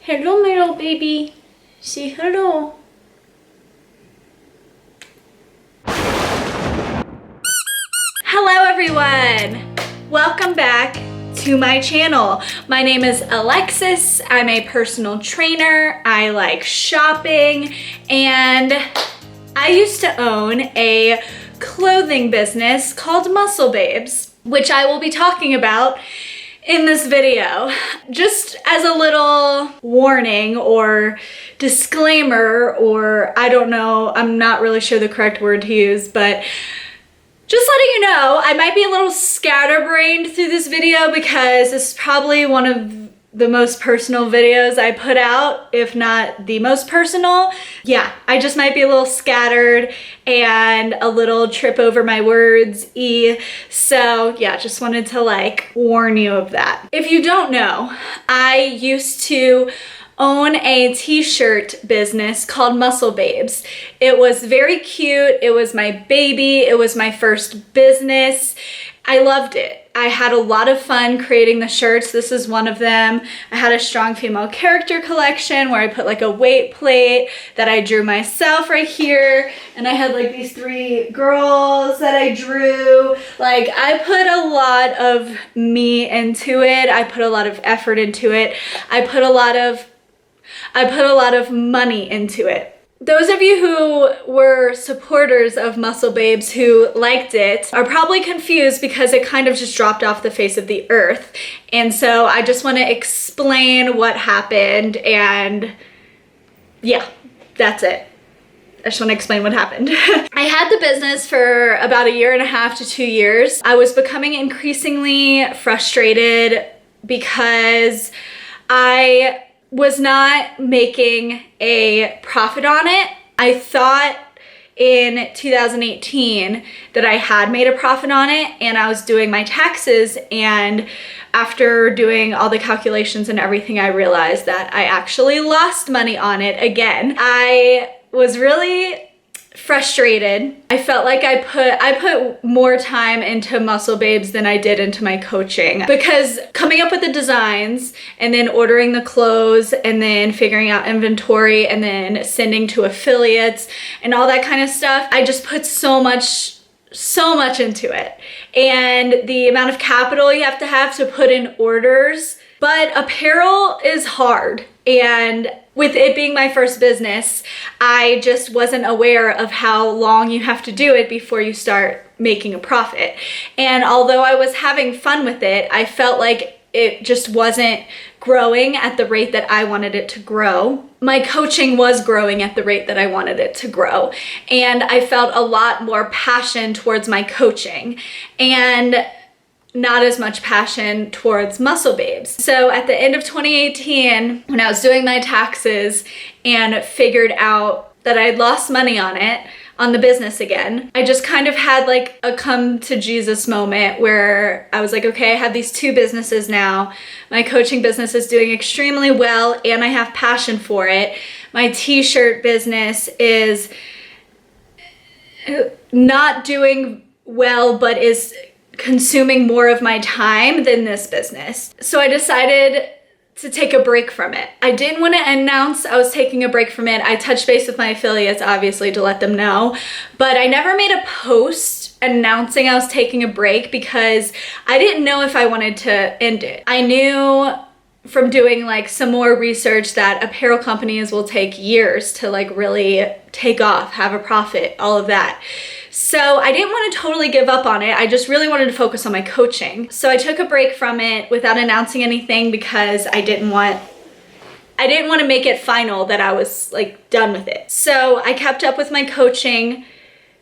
Hello, my little baby. Say hello. Hello, everyone. Welcome back to my channel. My name is Alexis. I'm a personal trainer. I like shopping, and I used to own a clothing business called Muscle Babes, which I will be talking about in this video. Just as a little warning or disclaimer, or I don't know, I'm not really sure the correct word to use, but just letting you know, I might be a little scatterbrained through this video because this is probably one of the most personal videos I put out, if not the most personal. Yeah, I just might be a little scattered and a little trip over my words-y. So yeah, just wanted to like warn you of that. If you don't know, I used to own a t-shirt business called Muscle Babes. It was very cute. It was my baby. It was my first business. I loved it. I had a lot of fun creating the shirts. This is one of them. I had a strong female character collection where I put like a weight plate that I drew myself right here. And I had like these 3 girls that I drew. Like, I put a lot of me into it. I put a lot of effort into it. I put a lot of money into it. Those of you who were supporters of Muscle Babes who liked it are probably confused because it kind of just dropped off the face of the earth. And so I just want to explain what happened, and yeah, that's it. I just want to explain what happened. I had the business for about 1.5 to 2 years. I was becoming increasingly frustrated because I was not making a profit on it. I thought in 2018 that I had made a profit on it, and I was doing my taxes, and after doing all the calculations and everything, I realized that I actually lost money on it again. I was really frustrated. I felt like I put more time into Muscle Babes than I did into my coaching, because coming up with the designs and then ordering the clothes and then figuring out inventory and then sending to affiliates and all that kind of stuff, I just put so much into it. And the amount of capital you have to put in orders. But apparel is hard, and with it being my first business, I just wasn't aware of how long you have to do it before you start making a profit. And although I was having fun with it, I felt like it just wasn't growing at the rate that I wanted it to grow. My coaching was growing at the rate that I wanted it to grow. And I felt a lot more passion towards my coaching and not as much passion towards Muscle Babes. So at the end of 2018, when I was doing my taxes and figured out that I had lost money on it, on the business again, I just kind of had like a come to Jesus moment where I was like, okay, I have these 2 businesses now. My coaching business is doing extremely well and I have passion for it. My t-shirt business is not doing well, but is consuming more of my time than this business. So I decided to take a break from it. I didn't want to announce I was taking a break from it. I touched base with my affiliates, obviously, to let them know, but I never made a post announcing I was taking a break because I didn't know if I wanted to end it. I knew from doing like some more research that apparel companies will take years to like really take off, have a profit, all of that. So I didn't want to totally give up on it. I just really wanted to focus on my coaching. So I took a break from it without announcing anything because I didn't want to make it final that I was like done with it. So I kept up with my coaching.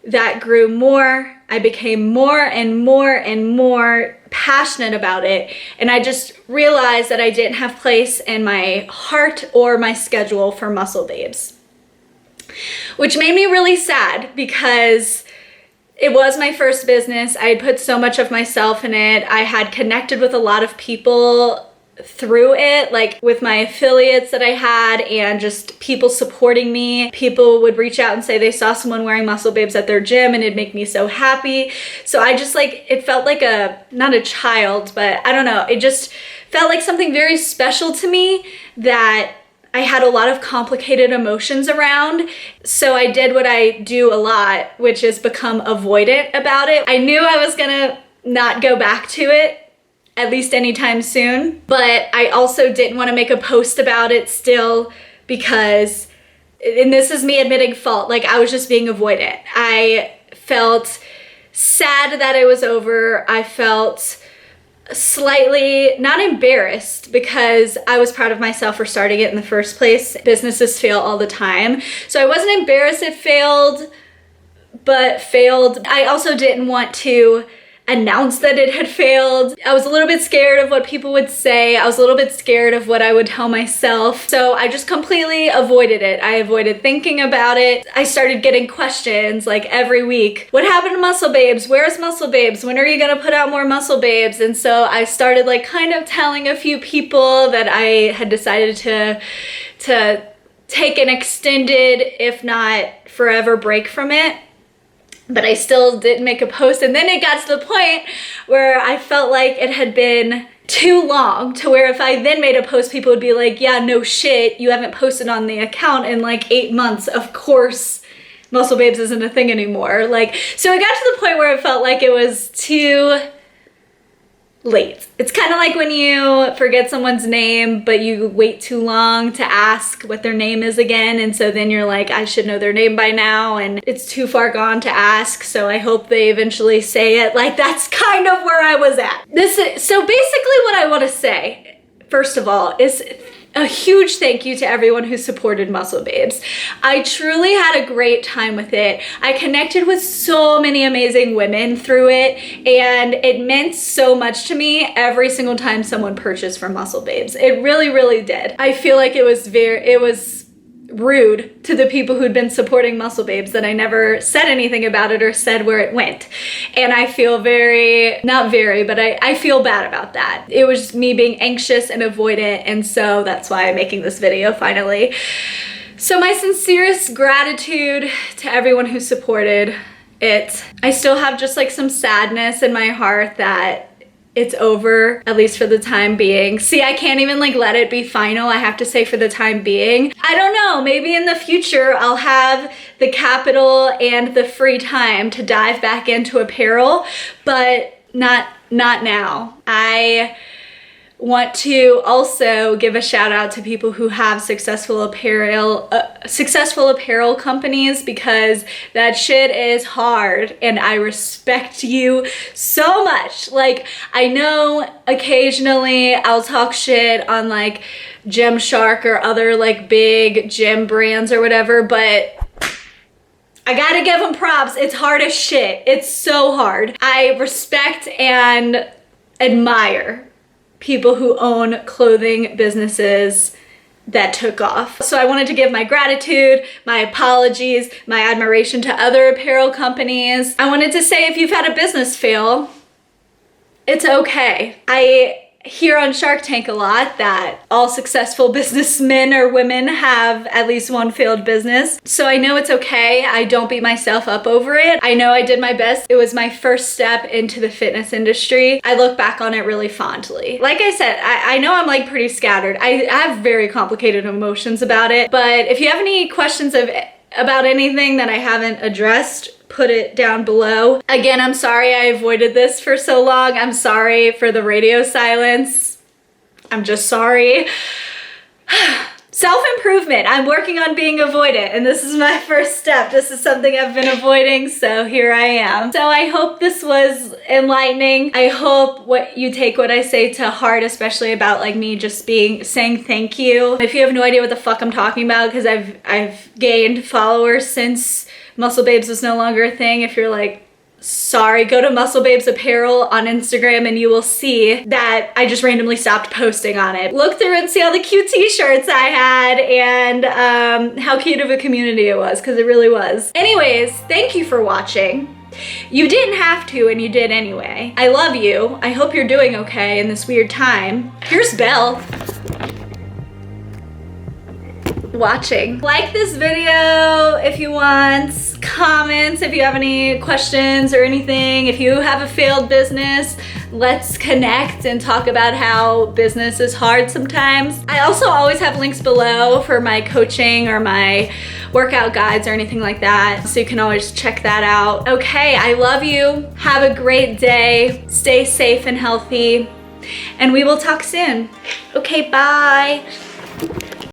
That grew more. I became more and more passionate about it. And I just realized that I didn't have place in my heart or my schedule for Muscle Babes, which made me really sad because it was my first business. I had put so much of myself in it. I had connected with a lot of people through it, like with my affiliates that I had and just people supporting me. People would reach out and say they saw someone wearing Muscle Babes at their gym and it'd make me so happy. So I just like, it felt like not a child, but I don't know. It just felt like something very special to me that I had a lot of complicated emotions around. So I did what I do a lot, which is become avoidant about it. I knew I was gonna not go back to it, at least anytime soon. But I also didn't want to make a post about it still because, and this is me admitting fault, like I was just being avoidant. I felt sad that it was over. I felt slightly not embarrassed because I was proud of myself for starting it in the first place. Businesses fail all the time. So I wasn't embarrassed it failed, but failed. I also didn't want to announce that it had failed. I was a little bit scared of what people would say. I was a little bit scared of what I would tell myself. So I just completely avoided it. I avoided thinking about it. I started getting questions like every week. What happened to Muscle Babes? Where's Muscle Babes? When are you gonna put out more Muscle Babes? And so I started like kind of telling a few people that I had decided to take an extended, if not forever, break from it. But I still didn't make a post. And then it got to the point where I felt like it had been too long to where if I then made a post, people would be like, yeah, no shit, you haven't posted on the account in like 8 months. Of course, Muscle Babes isn't a thing anymore. Like, so it got to the point where it felt like it was too late. It's kind of like when you forget someone's name, but you wait too long to ask what their name is again. And so then you're like, I should know their name by now. And it's too far gone to ask. So I hope they eventually say it. Like, that's kind of where I was at. So basically what I want to say, first of all, is a huge thank you to everyone who supported Muscle Babes. I truly had a great time with it. I connected with so many amazing women through it, and it meant so much to me every single time someone purchased from Muscle Babes. It really, really did. I feel like it was rude to the people who'd been supporting Muscle Babes that I never said anything about it or said where it went. And I feel I feel bad about that. It was me being anxious and avoidant, and so that's why I'm making this video finally. So my sincerest gratitude to everyone who supported it. I still have just like some sadness in my heart that it's over, at least for the time being. See, I can't even like let it be final. I have to say for the time being. I don't know, maybe in the future I'll have the capital and the free time to dive back into apparel, but not now. I want to also give a shout out to people who have successful apparel companies, because that shit is hard and I respect you so much. Like, I know occasionally I'll talk shit on like Gymshark or other like big gym brands or whatever, but I gotta give them props. It's hard as shit. It's so hard. I respect and admire people who own clothing businesses that took off. So I wanted to give my gratitude, my apologies, my admiration to other apparel companies. I wanted to say, if you've had a business fail, it's okay. I hear on Shark Tank a lot that all successful businessmen or women have at least one failed business. So I know it's okay. I don't beat myself up over it. I know I did my best. It was my first step into the fitness industry. I look back on it really fondly. Like I said, I know I'm like pretty scattered. I have very complicated emotions about it, but if you have any questions about anything that I haven't addressed, put it down below. Again, I'm sorry I avoided this for so long. I'm sorry for the radio silence. I'm just sorry. Self-improvement. I'm working on being avoidant, and this is my first step. This is something I've been avoiding, so here I am. So I hope this was enlightening. I hope you take what I say to heart, especially about like me just saying thank you. If you have no idea what the fuck I'm talking about, because I've gained followers since Muscle Babes was no longer a thing. If you're like, sorry, go to Muscle Babes Apparel on Instagram and you will see that I just randomly stopped posting on it. Look through and see all the cute t-shirts I had and how cute of a community it was, because it really was. Anyways, thank you for watching. You didn't have to, and you did anyway. I love you. I hope you're doing okay in this weird time. Here's Belle watching. Like this video if you want, comments if you have any questions or anything. If you have a failed business, let's connect and talk about how business is hard sometimes. I also always have links below for my coaching or my workout guides or anything like that, so you can always check that out. Okay, I love you. Have a great day. Stay safe and healthy, and we will talk soon. Okay, bye.